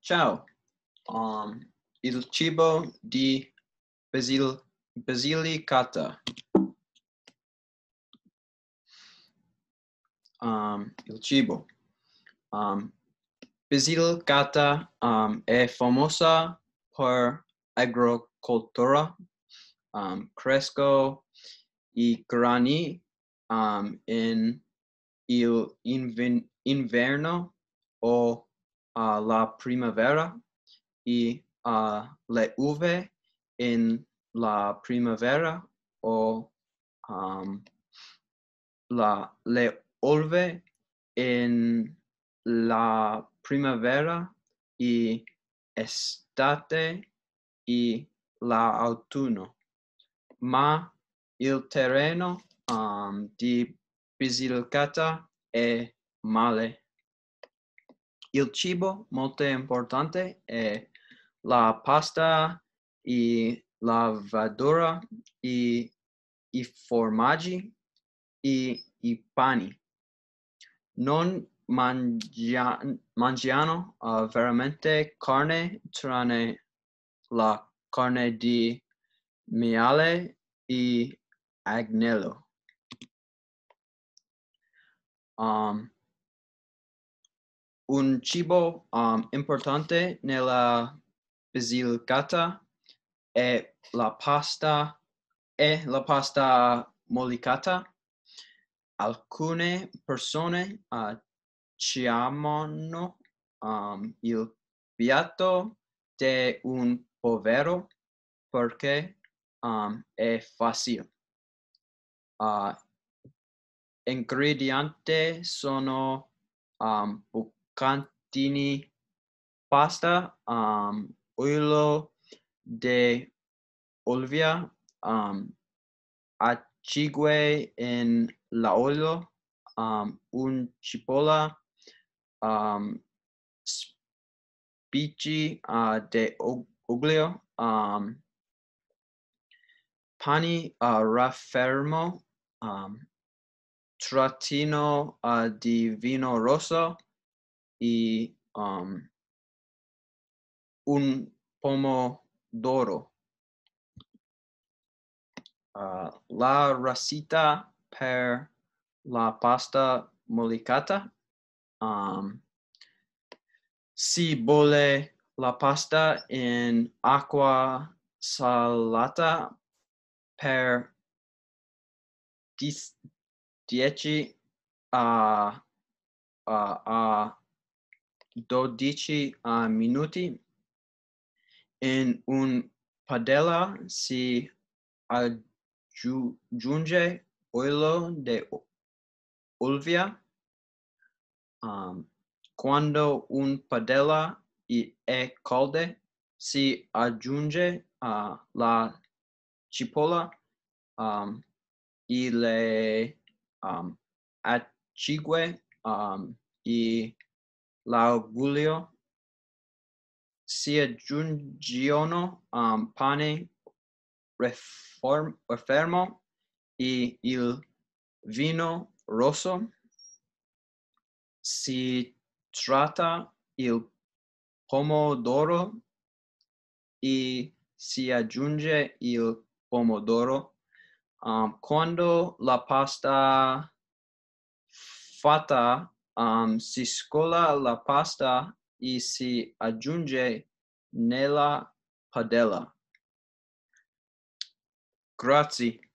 Ciao. Il cibo di Basilicata. Il cibo. Basilicata è famosa per agricoltura. Cresco I grani in inverno o la primavera e le uve in la primavera o le olive in la primavera e estate e l'autunno. Ma il terreno di Basilicata è male. Il cibo molto importante è la pasta e la verdura e i formaggi e i pani. Non mangiano veramente carne tranne la carne di maiale e agnello. Un cibo importante nella Basilicata è la pasta mollicata. Alcune persone chiamano il piatto di un povero perché è facile. Ingredienti sono bucatini, pasta, olio di oliva, acciughe in l'olio, un cipolla, spicci di olio, pani raffermo, trattino di vino rosso e un pomodoro. La racita per la pasta mollicata. Si bolle la pasta in acqua salata per 10 a 12 minuti. In un padella si aggiunge olio di oliva. Quando un padella è calda, si aggiunge la cipolla e le acciughe e l'aglio. Si aggiungono pane raffermo e il vino rosso. Si tratta il pomodoro e si aggiunge il pomodoro. Quando la pasta fatta si scola la pasta e si aggiunge nella padella. Grazie.